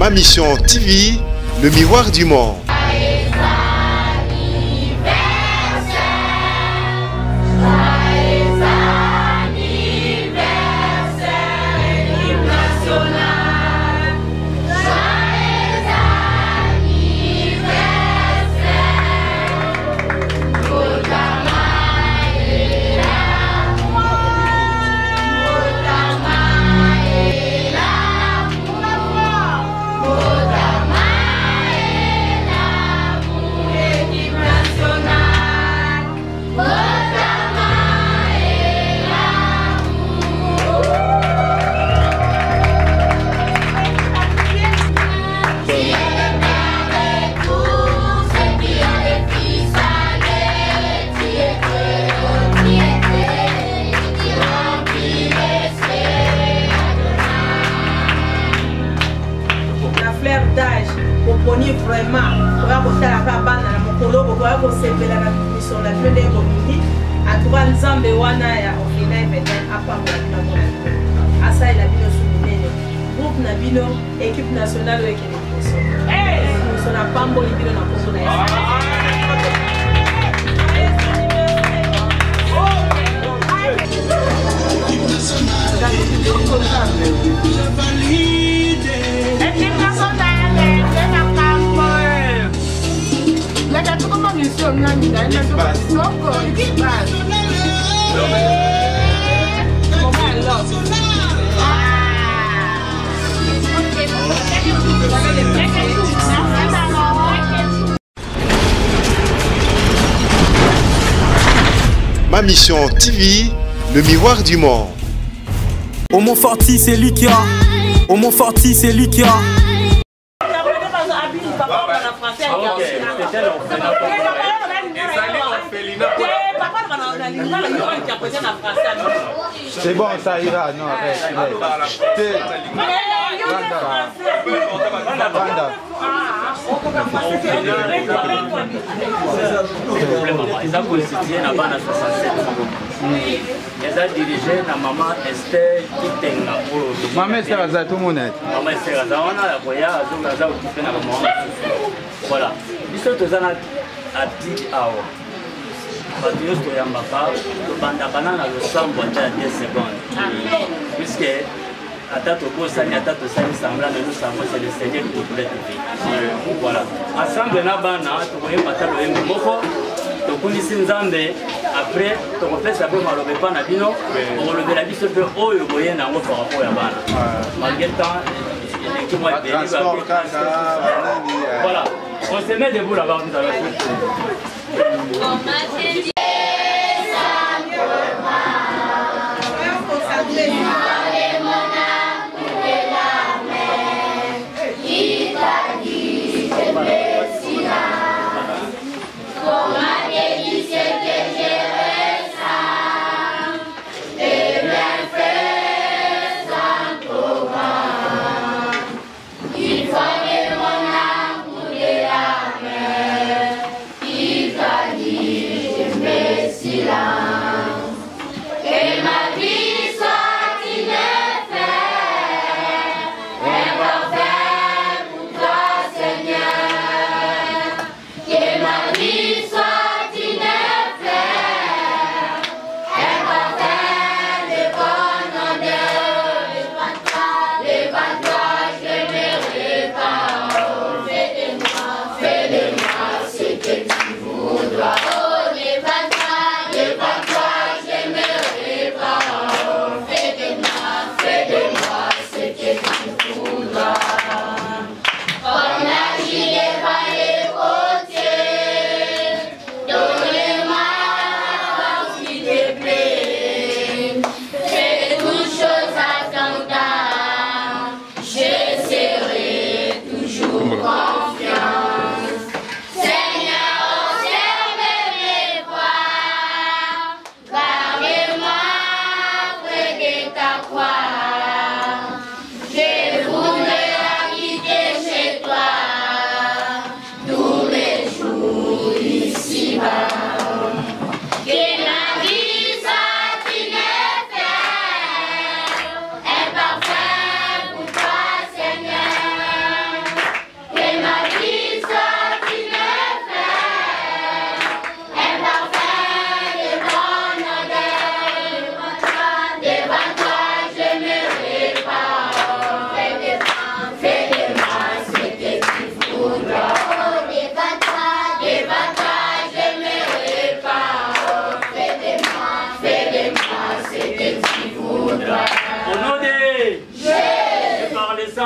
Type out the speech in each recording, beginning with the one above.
Ma Mission TV, le miroir du monde. Vraiment, on va porter la cabane à mon colo, on va recevoir la mission la plus de communauté. À trois ans, de wana ya ofina maintenant à part la à ça il a bien souligné. Groupe Nabino, équipe nationale avec les nous sommes à Pambo et Bilo na Congo Ma Mission TV, le miroir du monde. Au Mont Forti, c'est lui qui a. Au Mont Forti, c'est lui qui a. C'est bon, ça ira, non, Eza dirigé na maman Esther Kitenga pour maman Esther aza tout mon net. Maman Esther aza wana la koya azonga aza occupé na maman. Voilà. Biso tozana ati awa. Bato nyonso toyambaka tobandaka na losambo ata ya 10 secondes. Puisque ata tokosani ata tosali semblant de losambo c'est le Seigneur qui nous prête vie. Voilà. Ensemble na bana tokoyemba ta loyembo moko. Tokunisi nzambe après tokopesa pe malobe pa na bino okolobela biso pe oyo boye nango par rapport ya bana malgré temps eleki mwa voilà on se met debout là-bas vous avez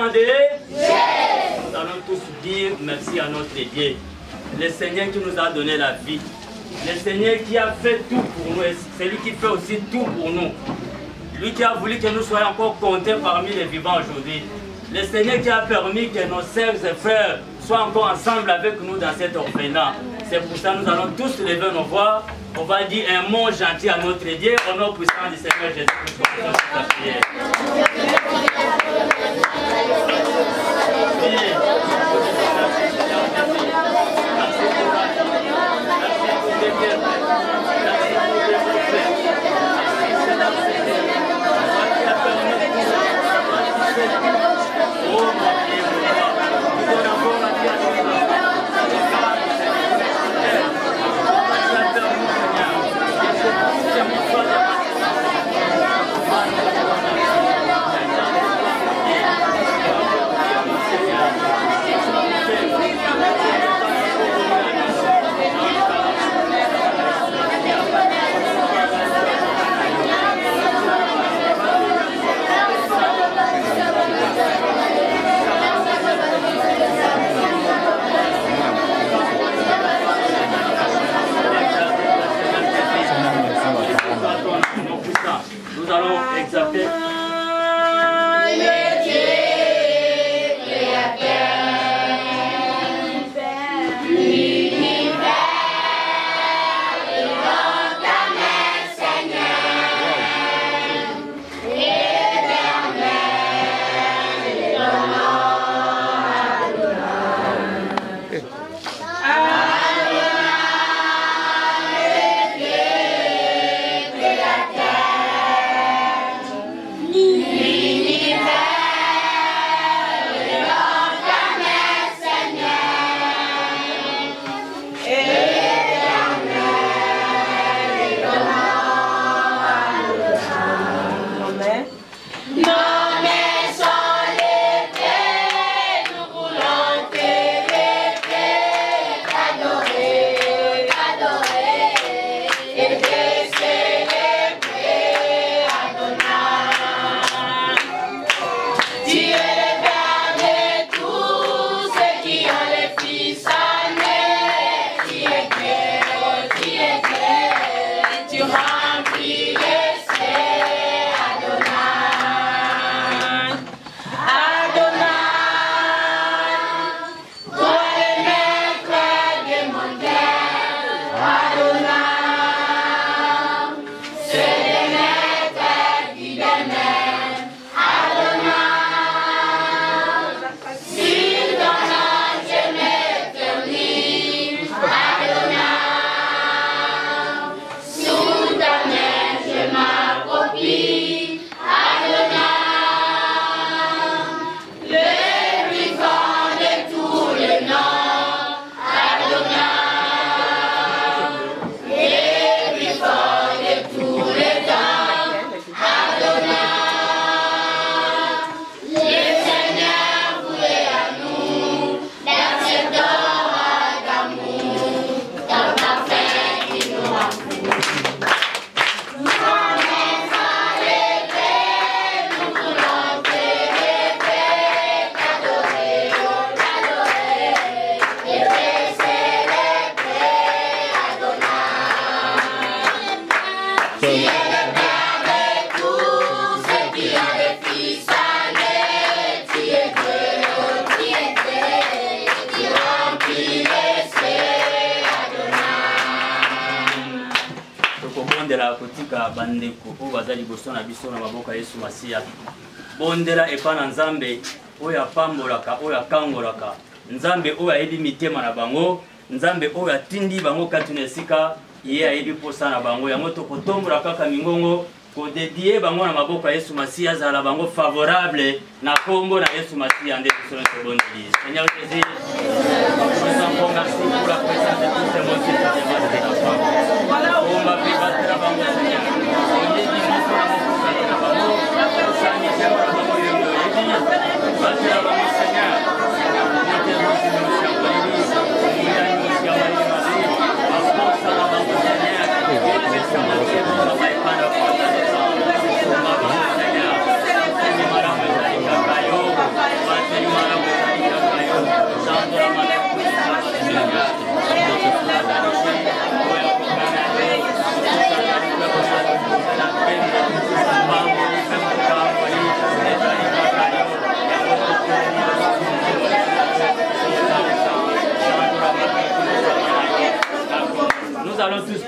entendez? Nous allons tous dire merci à notre Dieu. Le Seigneur qui nous a donné la vie. Le Seigneur qui a fait tout pour nous. C'est lui qui fait aussi tout pour nous. Lui qui a voulu que nous soyons encore comptés parmi les vivants aujourd'hui. Le Seigneur qui a permis que nos sœurs et frères soient encore ensemble avec nous dans cet orphelinat. C'est pour ça que nous allons tous lever nos voix. On va dire un mot gentil à notre Dieu au nom puissant du Seigneur Jésus-Christ. Nous allons exalter le Dieu créateur, l'univers est dans ta main, Seigneur, éternel et bandeko oyo baza liboso na biso na maboko ya Yesu Masiya. Bondela epa na Nzambe oyo apambolaka oyo akangolaka, Nzambe oyo ayebi mitema na bango, Nzambe oyo atindi bango kati na esika ye ayebi posa na bango. Yango tokotombola kaka mingongo kodedie bango na maboko ya Yesu Masiya, azala bango favorable na kombo na Yesu Masiya nde biso na tobondeli. Seigneur Jésus, nous en merci pour la présence de tous ces mots qui sont demandés de la femme. On va prier battre bango Seigneur. Seigneur,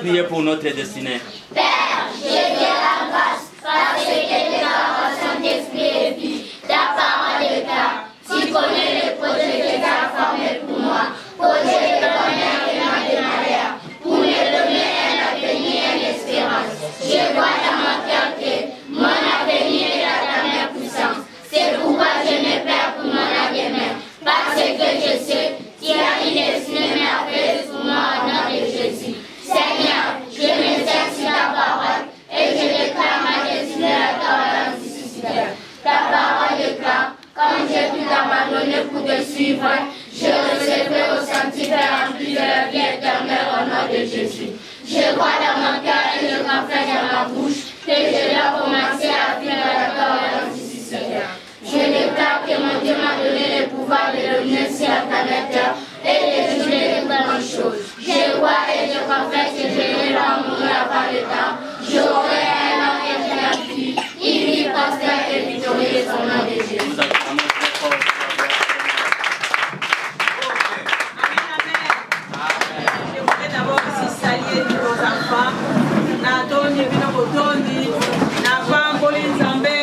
prier pour notre destinée. Père, je te rends grâce parce que tes paroles sont esprit et vie. Ta parole est claire. Tu connais les projets que tu as formés pour moi. Projets de bonheur et non de malheur. Pour me donner un avenir et une espérance. Je vois dans mon cœur que mon avenir est à ta main puissance. C'est pourquoi je n'ai peur pour mon avenir. Parce que je sais qu'il y a une destinée merveilleuse pour moi au nom de Jésus. Seigneur, je me sers sur ta parole et je déclare ma destinée à ta ressuscité. Ta parole déclare, comme j'ai pu t'abandonner pour te suivre, je recevrai au sanctuaire rempli de la vie éternelle au nom de Jésus. Je crois dans mon cœur et je confesse dans ma bouche que je dois commencer à vivre la parole ressuscité. Je déclare que mon Dieu m'a donné le pouvoir de devenir sur la planète Terre et de juger de grandes choses. Je crois et je confesse que je ne vais pas mourir avant le temps. J'aurai un nom éternel vie, une vie prospère et victorieuse au nom de Jésus. Je voudrais d'abord aussi saluer nos enfants. Natoni bino botondi, na pamboli nzambe,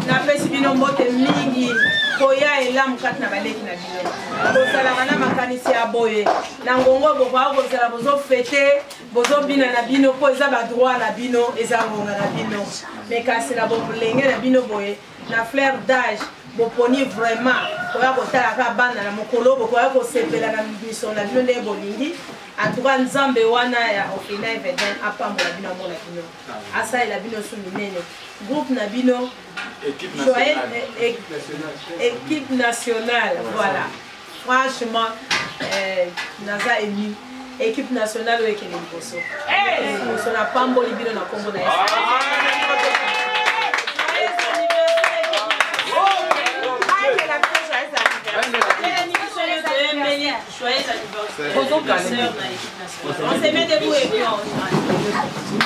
na pesi bino mbote mingi. Koya elamu kati na baleki na bino. Bozalaka na makanisi ya boye. Na ngongo bokoka kozala bozo fete, bozo bina na bino po eza ba droit na bino, eza ngonga na bino. Mais kasi na bolenge na bino boye, na fleur d'âge. Boponi vraiment koya kotalaka bana na mokolo bokoya kosepela na miso na bino nde bolingi atuka nzambe wana ya Ofina Eveden apambola bino amona bino asalela bino su minene groupe na bino équipe nationale voilà franchement naza ému équipe nationale oyo ekende liboso liboso na pamboli bino na kombo na Joyeux anniversaire. On se met debout et puis on...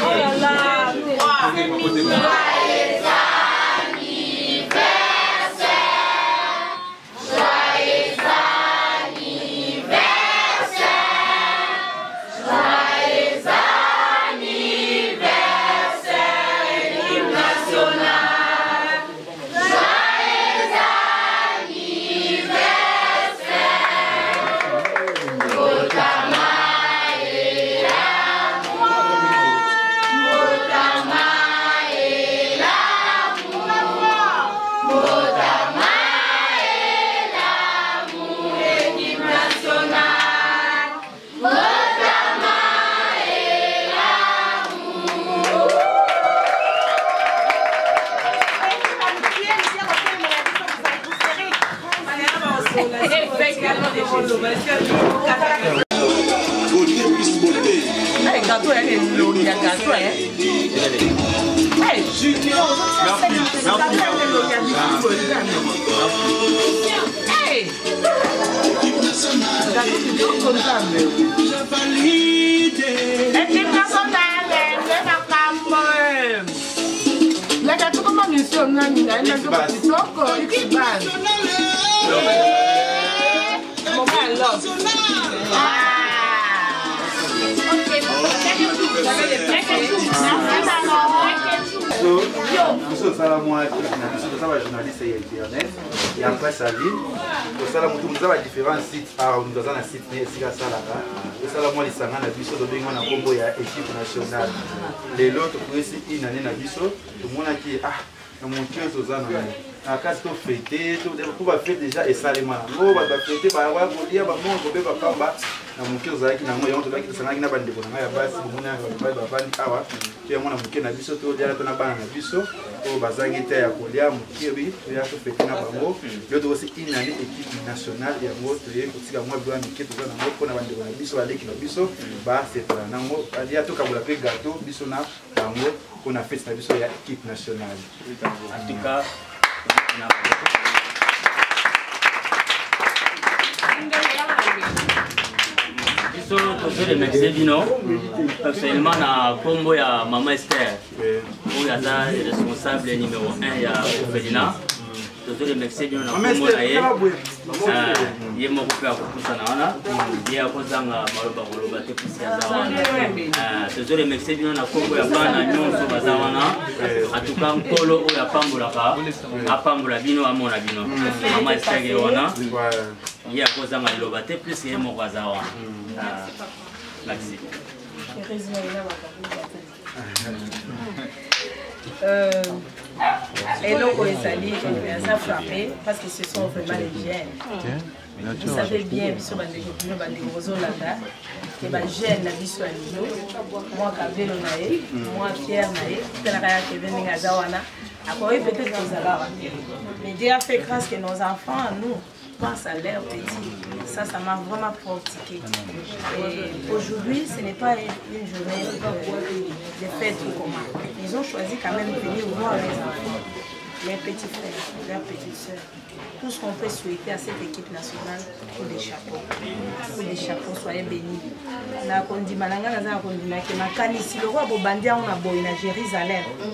Oh là là, c'est mignon. Joyeux anniversaire. Joyeux anniversaire. Joyeux anniversaire, équipe nationale. Joyeux anniversaire. Gâteau, il y a gâteau, Nous sommes journalistes internet et après ça ligne. Nous avons différents sites. Nous avons un site ici à Salaka. Nous avons les sangana na biso de bengo na kombo ya équipe nationale. Les autres pour ici une année na biso. Tout le monde qui na mon cœur zozana na kasi to fêter to va faire déjà et salema. Ngo ba fêter ba wa ko dia ba mo ko be ba kamba na mon cœur zaki na mo yonto baki sangana na bande ko na ya basi mona ba bandi awa. Qui mona mon cœur na biso to dia to na bana na biso. To bazangi te ya kolia mon cœur bi to ya to fêter na bango. Yo to aussi une année équipe nationale ya ngo to ye ko tika mo bwa mi keto na ngo ko na bande ko na biso aleki na biso ba c'est para na ngo alia to kabula pe gâteau biso na bango on a fait cette équipe équipe nationale. En tout cas, je remercie Bino, personnellement na combo ya Maman Esther, où il y a responsable numéro 1 ya Ferdinand. tozole merci bien na kombo na ye ye moko pe akopusana wana ye akozanga maloba koloba te pusi aza wana tozole merci bien na kombo ya bana nyonso baza wana atuka nkolo oyo apambolaka apambola bino amona bino mama estage wana ye akozanga liloba te plus ye moko aza wana merci et donc Ezali ça a frappé parce que ce sont vraiment les jeunes. Vous savez bien, biso bandeko Rolanda, que ba jeune na biso alino, moi Kabelo nae, moi Pierre nae, telaka Kevin Ngazawana, après peut-être que ça va. Mais Dieu a fait grâce que nos enfants nous pensent à leur petit. Ça m'a vraiment pratiqué. Et aujourd'hui, ce n'est pas une journée de fête ou comment. Ils ont choisi quand même de venir voir les enfants, leurs petits frères, leurs petites sœurs. Tout ce qu'on peut souhaiter à cette équipe nationale pour des chapeaux. Pour des chapeaux, soyez bénis.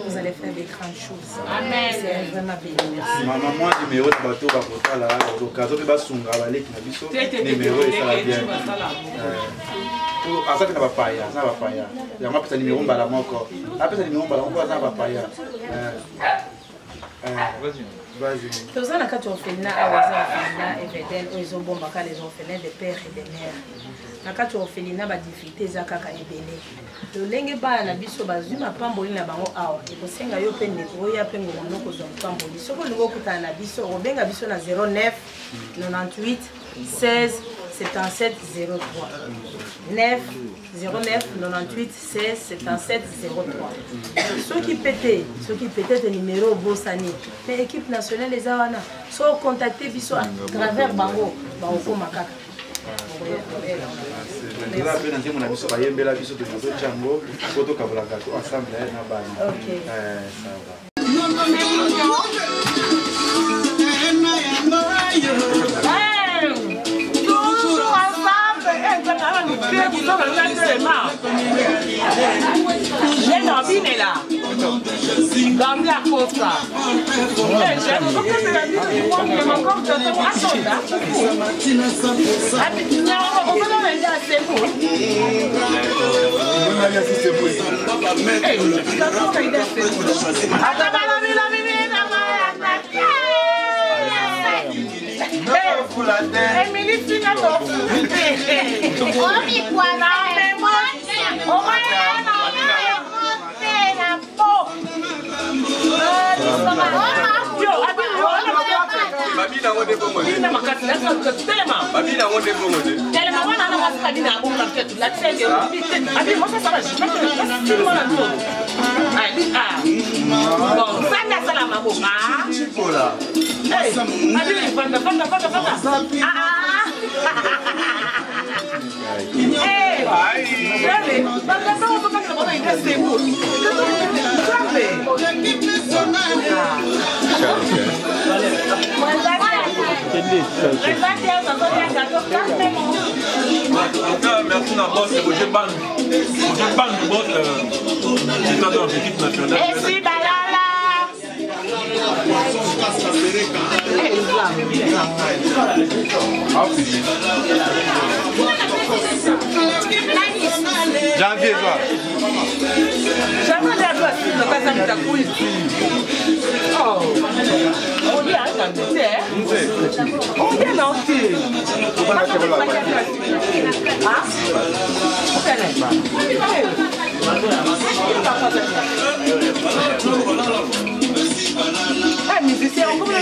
Vous allez faire des grandes choses. Amen. C'est vraiment béni. Merci. Maman, numéro de bateau, là, l'occasion de Basunga, numéro et ça va bien. Ça n'a pas paya, ça va paya. Il y a un petit numéro balamon encore. Après ce numéro balamon, ça va paya. Vas-y. Tous les cas orphelins, orphelins, Eveden, ils ont bombé les orphelins des pères et des mères. Na kati orphelinat ba difficulté za kaka ebele. Le lenge ba na biso bazuma pamboli na bango awa. Ekosenga yo pe ndeko ya pe ngono ko zo pamboli. Soko lingo kutana na biso obenga biso na 09 98 16 77 03. 9 09 98 16 77 03. Ceux qui pétaient le numéro Bossani. Mais l'équipe nationale les awana. So contacter biso à travers bango ko makaka. Merci à boss, Roger Ban. Roger Ban du boss, c'est dans l'équipe nationale. Merci Balala. Janvier, toi. Jamais la place de passer ta couille. Oh, on dit à un on dit non, musicien, on peut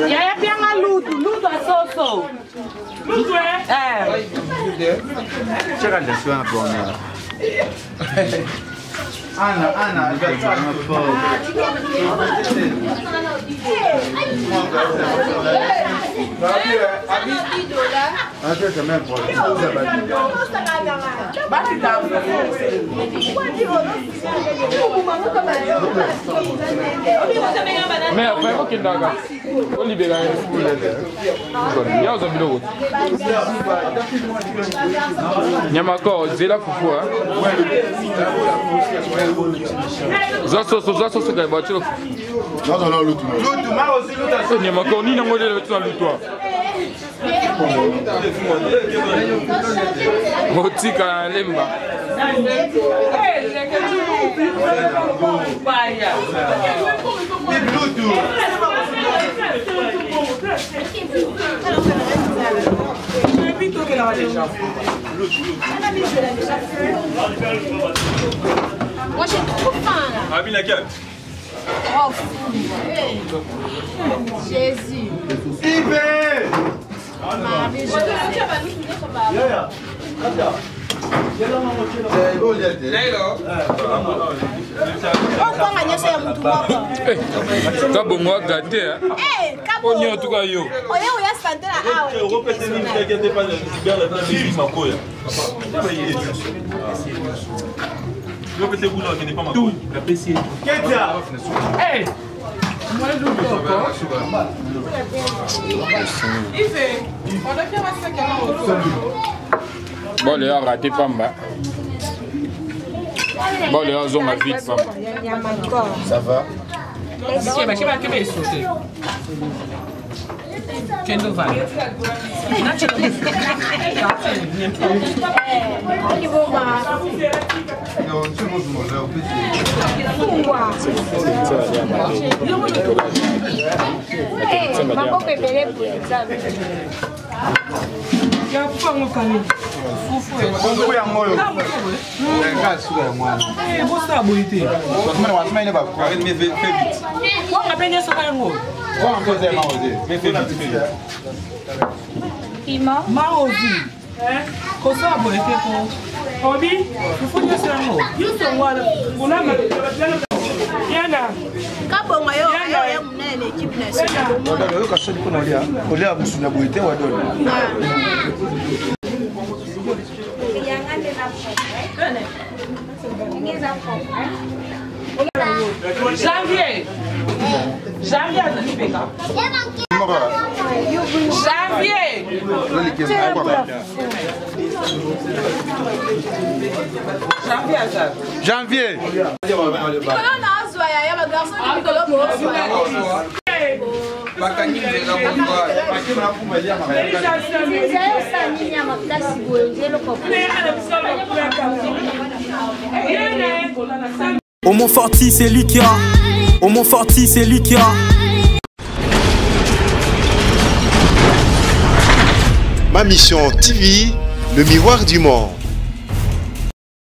Yaya pianga ludo asoso. Ludo Chega de suana bomba. Ana, mais après ok d'accord on libère il y a un bureau nyamako zela fufu Zaso ga bacho. non lutu ma aussi lutu Nyamako ni na ngole lutu lutu. Motika lemba. Moi j'ai trop faim là. Abi laquelle? Oh Jésus. Marie, Kabongo gâté hein. On y en tout cas yo. Je peux te rouler qui n'est pas ma couille. La PC. Hey. Moi je joue encore. Bon les gars raté Pamba. Bon les gars ont vite Pamba. Ça va? Kendo vai. Janvier. Au Montforti, c'est Likia. Au Montforti, c'est Likia. Ma mission TV, le miroir du Mans.